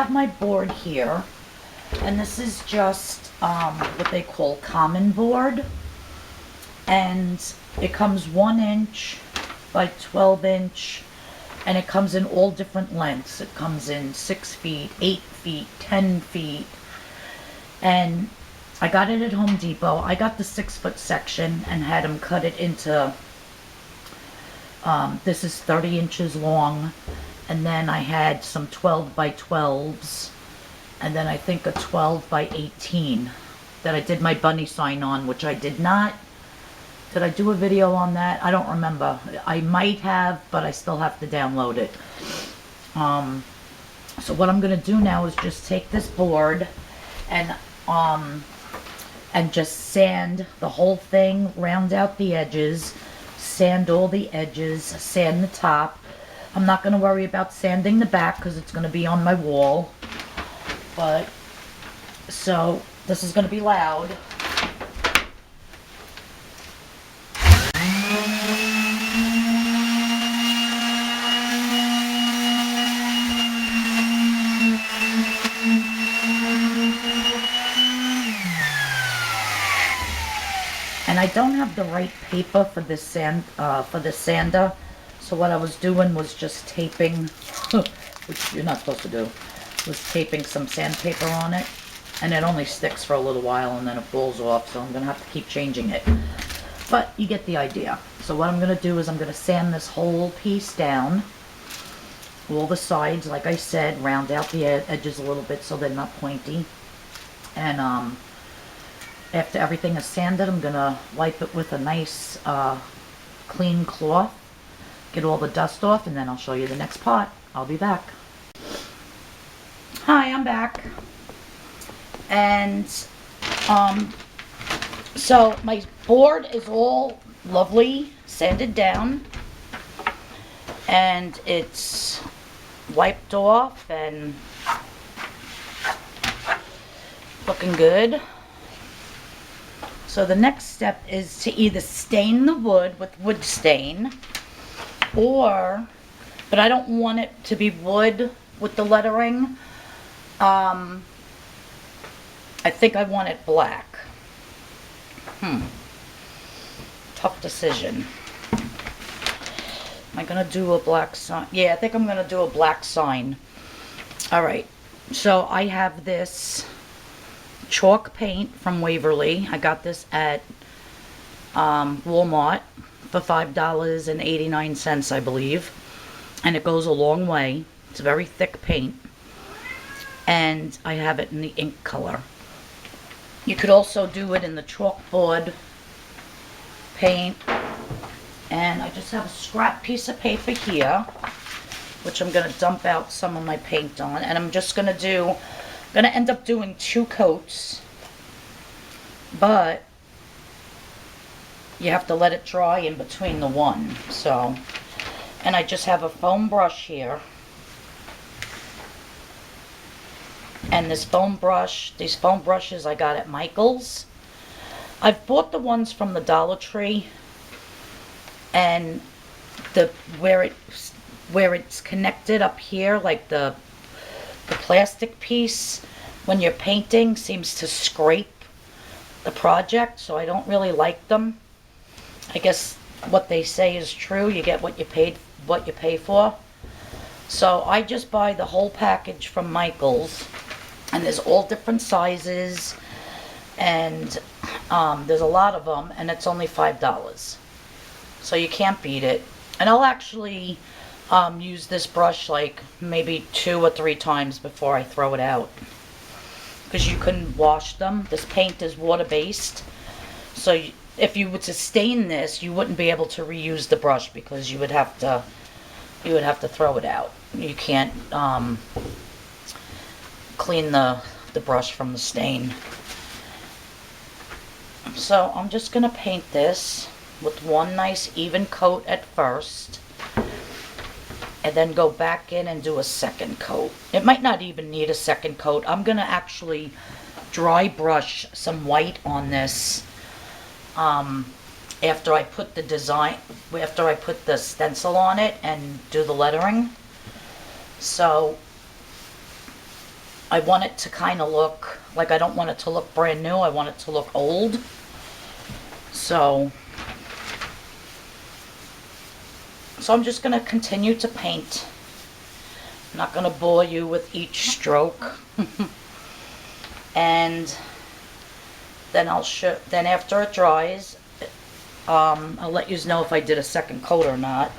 have my board here, and this is just what they call common board, and it comes 1 inch by 12 inch, and it comes in all different lengths. It comes in 6 feet, 8 feet, 10 feet, and I got it at Home Depot. I got the 6-foot section and had them cut it into, this is 30 inches long, and then I had some 12 by 12s, and then I think a 12 by 18 that I did my bunny sign on, which I did not. Did I do a video on that? I don't remember. I might have, but I still have to download it. So what I'm going to do now is just take this board and just sand the whole thing, round out the edges, sand all the edges, sand the top. I'm not going to worry about sanding the back because it's going to be on my wall. But, so, this is going to be loud. And I don't have the right paper for this sander, so what I was doing was just taping, which you're not supposed to do, was taping some sandpaper on it, and it only sticks for a little while and then it falls off, so I'm going to have to keep changing it. But you get the idea. So what I'm going to do is I'm going to sand this whole piece down, all the sides, like I said, round out the edges a little bit so they're not pointy, and after everything is sanded, I'm going to wipe it with a nice clean cloth, get all the dust off, and then I'll show you the next part. I'll be back. Hi, I'm back. And so my board is all lovely, sanded down, and it's wiped off and looking good. So the next step is to either stain the wood with wood stain, or, but I don't want it to be wood with the lettering. I think I want it black. Tough decision. Am I gonna do a black sign? Yeah, I think I'm gonna do a black sign. Alright, so I have this chalk paint from Waverly. I got this at Wal-Mart for $5.89, I believe, and it goes a long way. It's a very thick paint, and I have it in the ink color. You could also do it in the chalkboard paint, and I just have a scrap piece of paper here, which I'm going to dump out some of my paint on, and I'm just going to end up doing 2 coats, but you have to let it dry in between the one. So, and I just have a foam brush here, and these foam brushes I got at Michael's. I've bought the ones from the Dollar Tree, and where it's connected up here, like the plastic piece, when you're painting, seems to scrape the project, so I don't really like them. I guess what they say is true. You get what you pay for. So I just buy the whole package from Michael's, and there's all different sizes, and there's a lot of them, and it's only $5. So you can't beat it. And I'll actually use this brush like maybe 2 or 3 times before I throw it out, because you couldn't wash them. This paint is water-based, so if you were to stain this, you wouldn't be able to reuse the brush because you would have to throw it out. You can't clean the brush from the stain. So I'm just going to paint this with one nice even coat at first, and then go back in and do a second coat. It might not even need a second coat. I'm going to actually dry brush some white on this after I put the stencil on it and do the lettering. So I want it to kind of look, like I don't want it to look brand new, I want it to look old. So I'm just going to continue to paint. I'm not going to bore you with each stroke. And then then after it dries, I'll let you know if I did a second coat or not.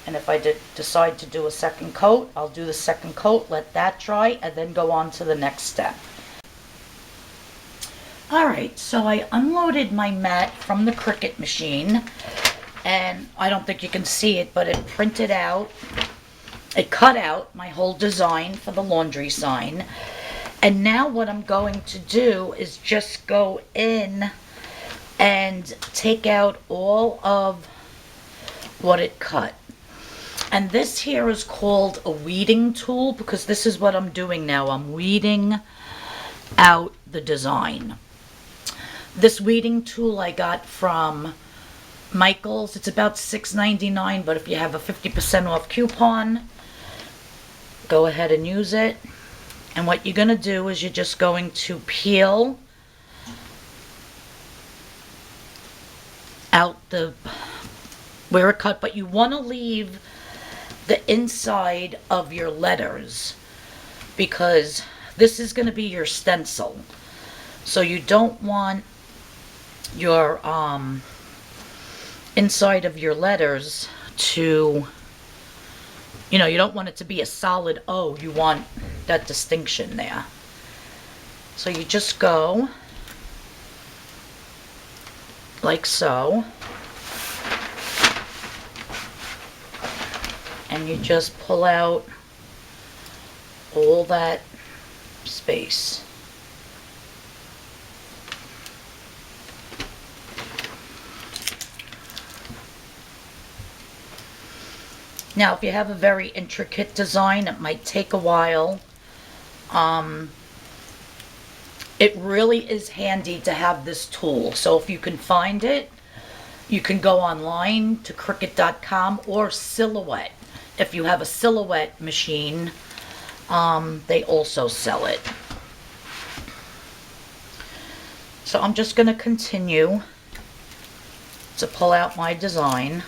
And if I decide to do a second coat, I'll do the second coat, let that dry, and then go on to the next step. Alright, so I unloaded my mat from the Cricut machine, and I don't think you can see it, but it printed out, it cut out my whole design for the laundry sign. And now what I'm going to do is just go in and take out all of what it cut. And this here is called a weeding tool, because this is what I'm doing now. I'm weeding out the design. This weeding tool I got from Michael's. It's about $6.99, but if you have a 50% off coupon, go ahead and use it. And what you're going to do is you're just going to peel out where it cut, but you want to leave the inside of your letters, because this is going to be your stencil. So you don't want your inside of your letters to, you don't want it to be a solid O. You want that distinction there. So you just go like so, and you just pull out all that space. Now, if you have a very intricate design, it might take a while. It really is handy to have this tool. So if you can find it, you can go online to Cricut.com or Silhouette. If you have a Silhouette machine, they also sell it. So I'm just going to continue to pull out my design.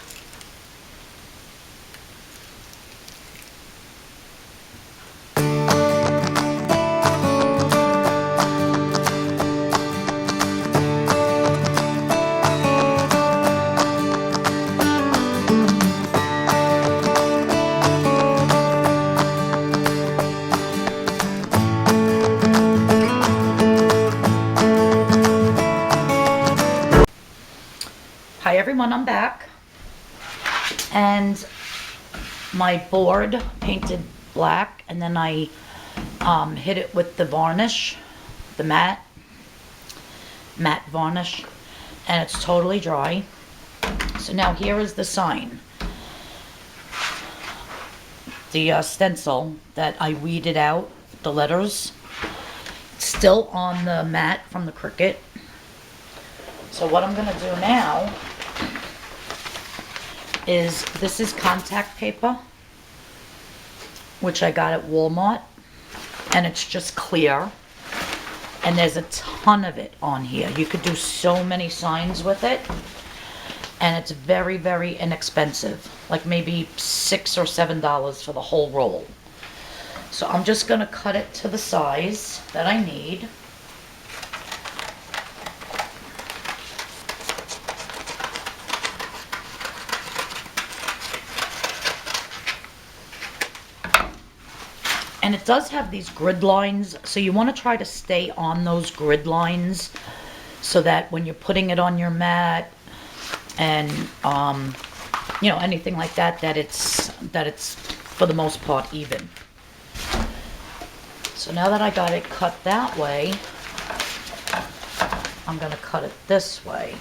Hi everyone, I'm back, and my board painted black, and then I hit it with the varnish, the matte varnish, and it's totally dry. So now here is the sign, the stencil that I weeded out, the letters. It's still on the mat from the Cricut. So what I'm going to do now is, this is Con-Tact paper, which I got at Wal-Mart, and it's just clear, and there's a ton of it on here. You could do so many signs with it, and it's very, very inexpensive, like maybe $6 or $7 for the whole roll. So I'm just going to cut it to the size that I need. And it does have these grid lines, so you want to try to stay on those grid lines so that when you're putting it on your mat and anything like that, that it's for the most part even. So now that I got it cut that way, I'm going to cut it this way.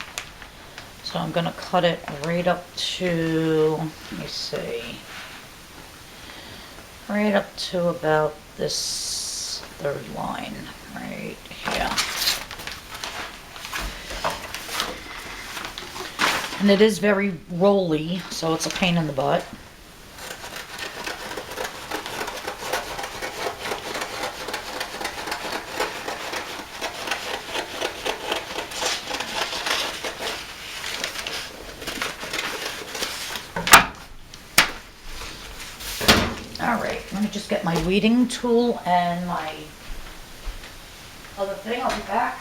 So I'm going to cut it right up to, let me see, right up to about this third line right here. And it is very rolly, so it's a pain in the butt. get my weeding tool and my other thing. I'll be back.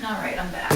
All right, I'm back.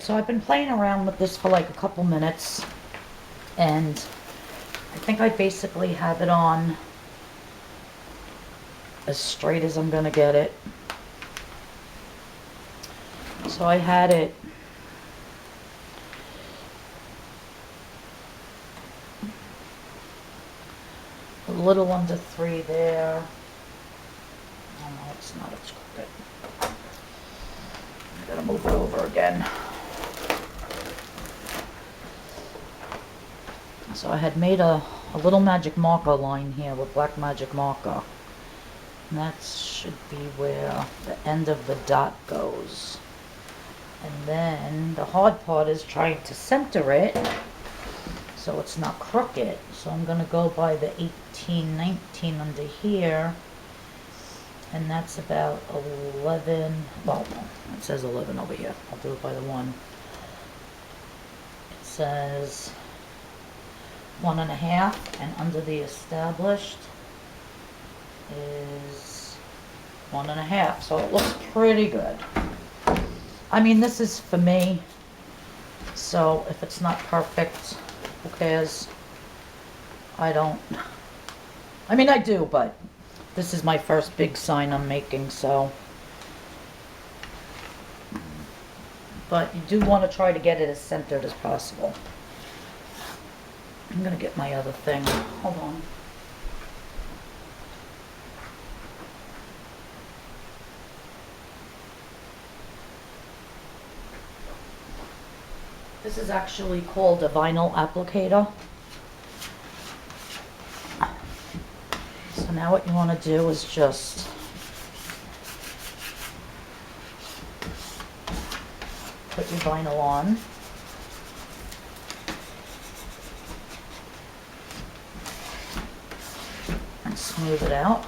So I've been playing around with this for like a couple minutes, and I think I basically have it on as straight as I'm gonna get it. So I had it a little under 3 there. Oh no, it's not, it's crooked. I gotta move it over again. So I had made a little magic marker line here with black magic marker. And that should be where the end of the dot goes. And then the hard part is trying to center it so it's not crooked. So I'm going to go by the 18, 19 under here. And that's about 11, well, it says 11 over here. I'll do it by the 1. It says 1.5, and under the established is 1.5, so it looks pretty good. I mean, this is for me, so if it's not perfect, who cares? I mean, I do, but this is my first big sign I'm making, so. But you do want to try to get it as centered as possible. I'm gonna get my other thing. Hold on. This is actually called a vinyl applicator. So now what you want to do is just put your vinyl on. And smooth it out.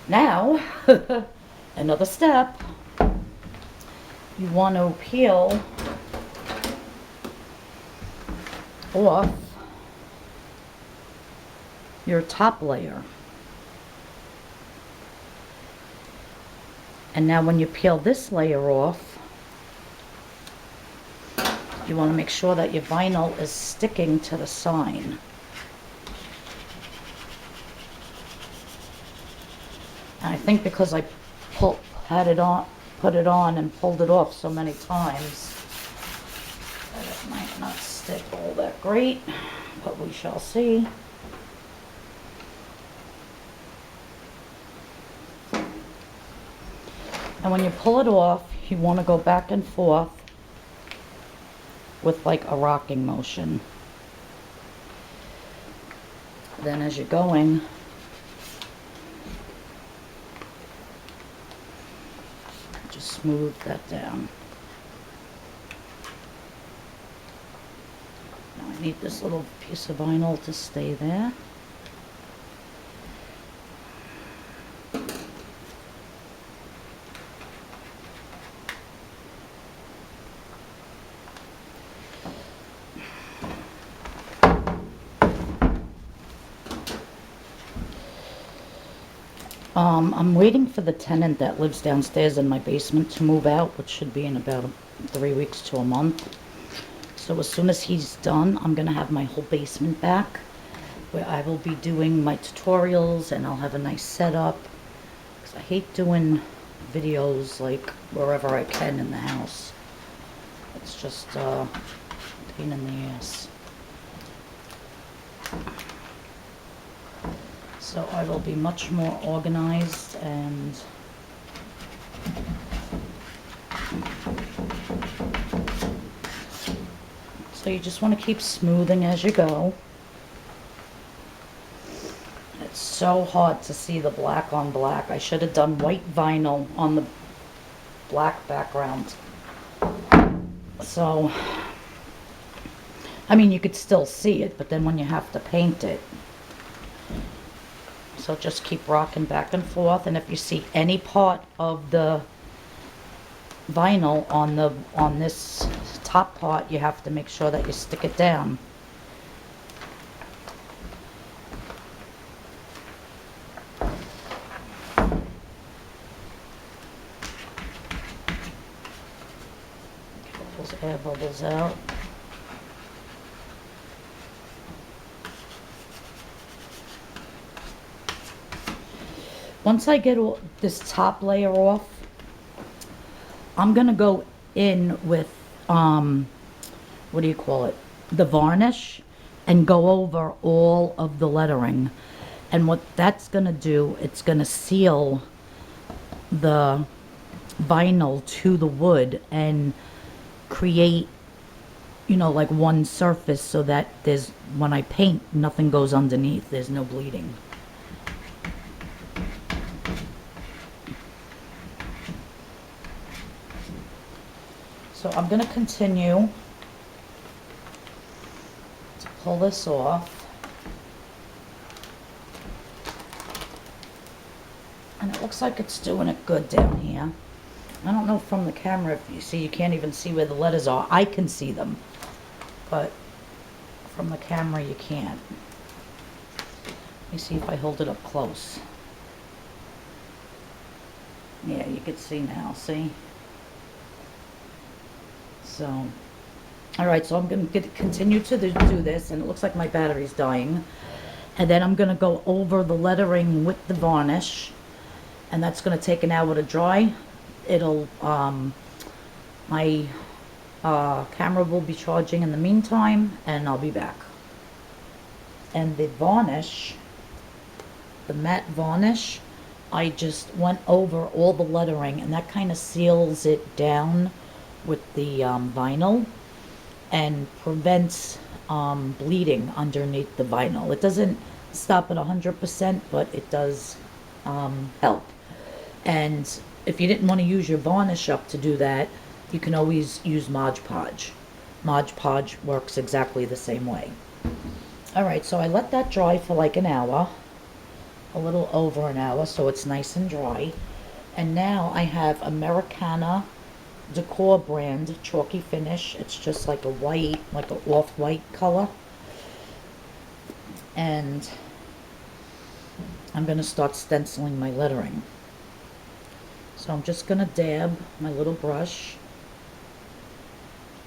Now, another step, you want to peel off your top layer. And now when you peel this layer off, you want to make sure that your vinyl is sticking to the sign. And I think because I put it on and pulled it off so many times, that it might not stick all that great, but we shall see. And when you pull it off, you want to go back and forth with like a rocking motion. Then as you're going, just smooth that down. Now I need this little piece of vinyl to stay there. I'm waiting for the tenant that lives downstairs in my basement to move out, which should be in about 3 weeks to a month. So as soon as he's done, I'm going to have my whole basement back, where I will be doing my tutorials, and I'll have a nice setup. Because I hate doing videos like wherever I can in the house. It's just a pain in the ass. So I will be much more organized, and so you just want to keep smoothing as you go. It's so hard to see the black on black. I should have done white vinyl on the black background. So, I mean, you could still see it, but then when you have to paint it. So just keep rocking back and forth, and if you see any part of the vinyl on this top part, you have to make sure that you stick it down. Get those air bubbles out. Once I get all this top layer off, I'm gonna go in with, what do you call it? The varnish, and go over all of the lettering. And what that's gonna do, it's gonna seal the vinyl to the wood and create, you know, like one surface, so that there's, when I paint, nothing goes underneath, there's no bleeding. So I'm going to continue to pull this off. And it looks like it's doing it good down here. I don't know from the camera if you see, you can't even see where the letters are. I can see them, but from the camera you can't. Let me see if I hold it up close. Yeah, you can see now, see? So, alright, so I'm going to continue to do this, and it looks like my battery's dying. And then I'm going to go over the lettering with the varnish, and that's going to take an hour to dry. It'll, my camera will be charging in the meantime, and I'll be back. And the varnish, the matte varnish, I just went over all the lettering, and that kind of seals it down with the vinyl and prevents bleeding underneath the vinyl. It doesn't stop at 100%, but it does help. And if you didn't want to use your varnish up to do that, you can always use Mod Podge. Mod Podge works exactly the same way. Alright, so I let that dry for like an hour, a little over an hour, so it's nice and dry. And now I have Americana Decor brand chalky finish. It's just like a white, like an off-white color. And I'm going to start stenciling my lettering. So I'm just going to dab my little brush.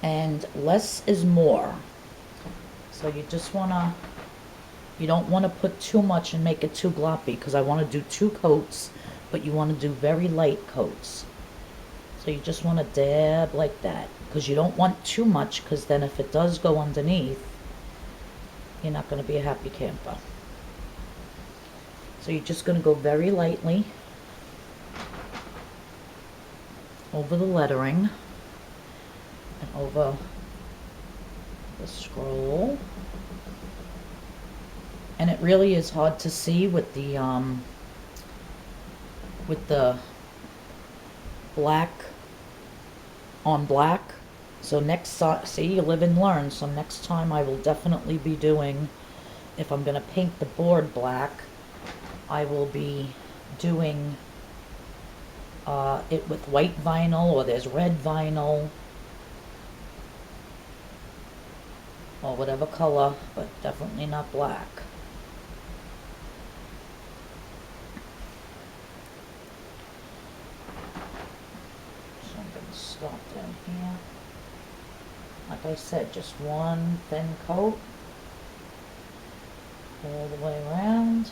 And less is more. So you just want to, you don't want to put too much and make it too gloppy, because I want to do 2 coats, but you want to do very light coats. So you just want to dab like that, because you don't want too much, because then if it does go underneath, you're not going to be a happy camper. So you're just going to go very lightly over the lettering and over the scroll. And it really is hard to see with the black on black. So see, you live and learn. So next time I will definitely be doing, if I'm going to paint the board black, I will be doing it with white vinyl, or there's red vinyl, or whatever color, but definitely not black. So I'm going to stop down here. Like I said, just one thin coat all the way around.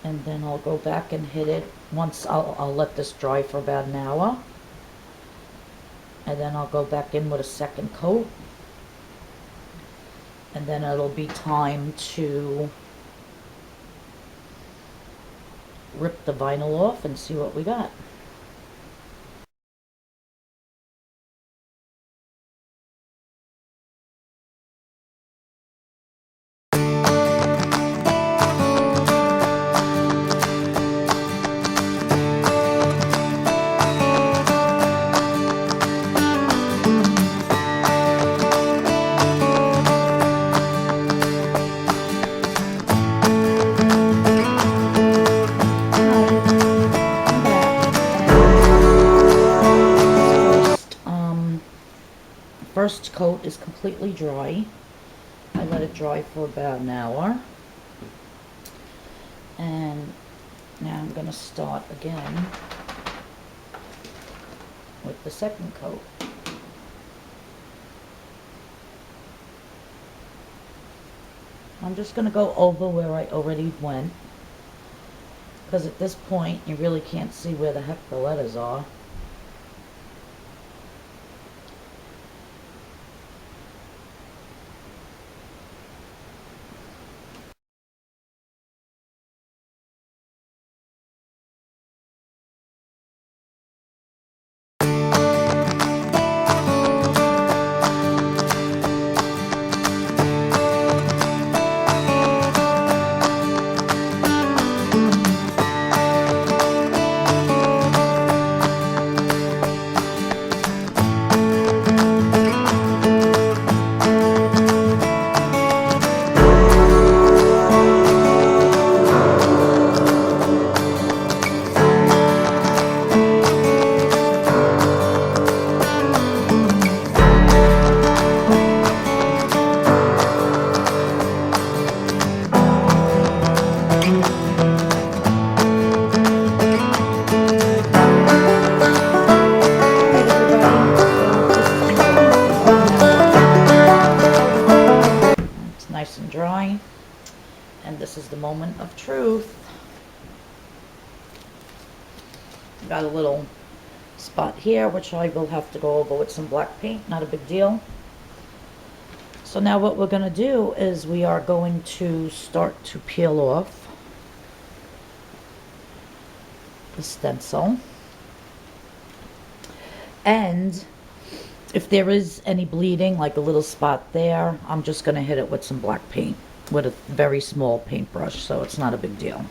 And then I'll go back and hit it once. I'll let this dry for about an hour. And then I'll go back in with a second coat. And then it'll be time to rip the vinyl off and see what we got. First coat is completely dry. I let it dry for about an hour. And now I'm going to start again with the second coat. I'm just going to go over where I already went, because at this point you really can't see where the heck the letters are. Nice and dry, and this is the moment of truth. Got a little spot here which I will have to go over with some black paint, not a big deal. So now what we're going to do is we are going to start to peel off the stencil, and if there is any bleeding, like a little spot there, I'm just going to hit it with some black paint with a very small paintbrush, so it's not a big deal.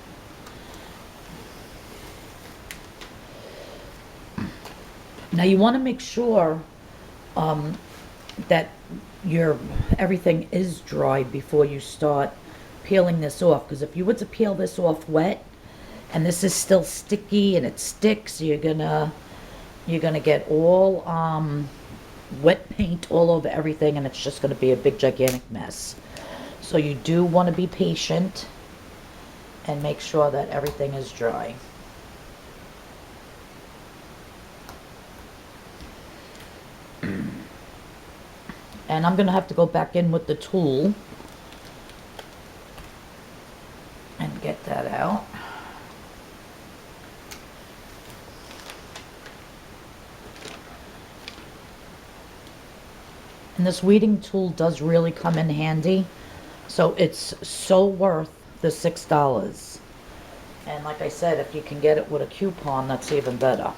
Now you want to make sure that everything is dry before you start peeling this off, because if you were to peel this off wet and this is still sticky and it sticks, you're gonna get all wet paint all over everything, and it's just going to be a big gigantic mess. So you do want to be patient and make sure that everything is dry. And I'm going to have to go back in with the tool and get that out. And this weeding tool does really come in handy, so it's so worth the $6. And like I said, if you can get it with a coupon, that's even better.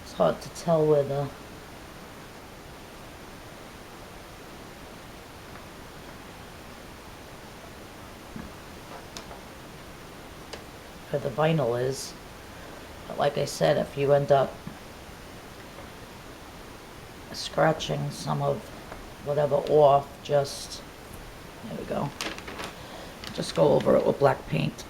it's hard to tell where the vinyl is. But like I said, if you end up scratching some of whatever off, just, there we go, just go over it with black paint.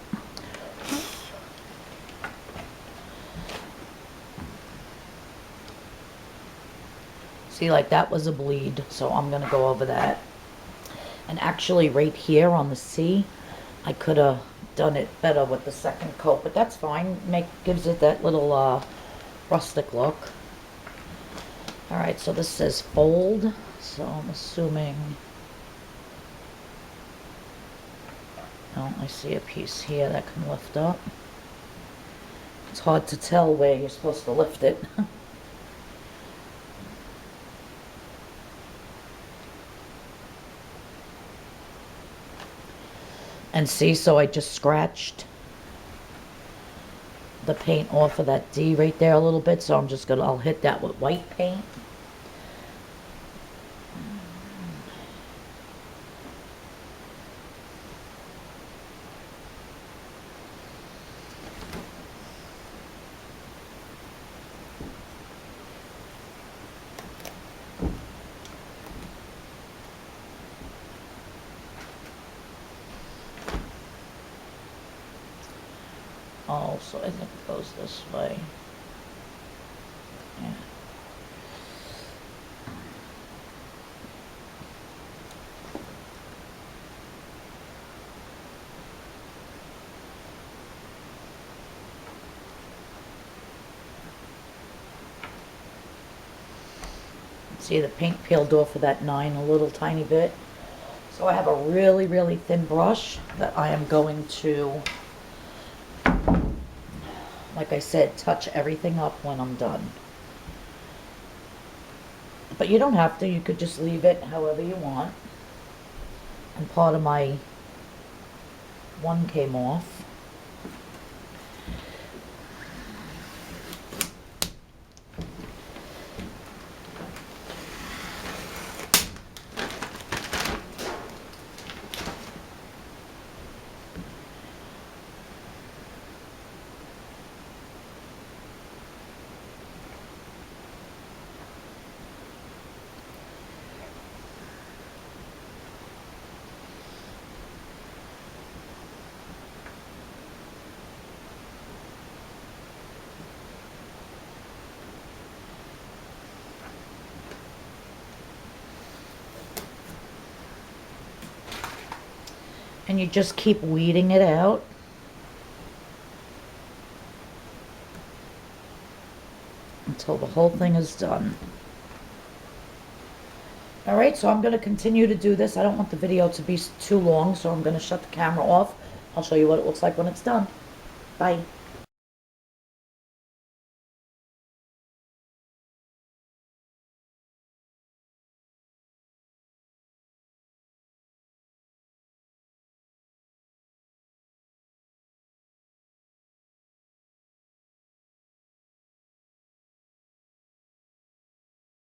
See, like that was a bleed, so I'm gonna go over that. And actually right here on the C, I could have done it better with the second coat, but that's fine. Gives it that little rustic look. All right, so this says fold, so I'm assuming, oh, I see a piece here that can lift up. It's hard to tell where you're supposed to lift it. And see, so I just scratched the paint off of that D right there a little bit, so I'll hit that with white paint. Oh, so I think it goes this way. Yeah. See, the paint peeled off of that 9 a little tiny bit. So I have a really, really thin brush that I am going to, like I said, touch everything up when I'm done. But you don't have to, you could just leave it however you want. And part of my one came off. And you just keep weeding it out. Until the whole thing is done. Alright, so I'm going to continue to do this. I don't want the video to be too long, so I'm going to shut the camera off. I'll show you what it looks like when it's done. Bye.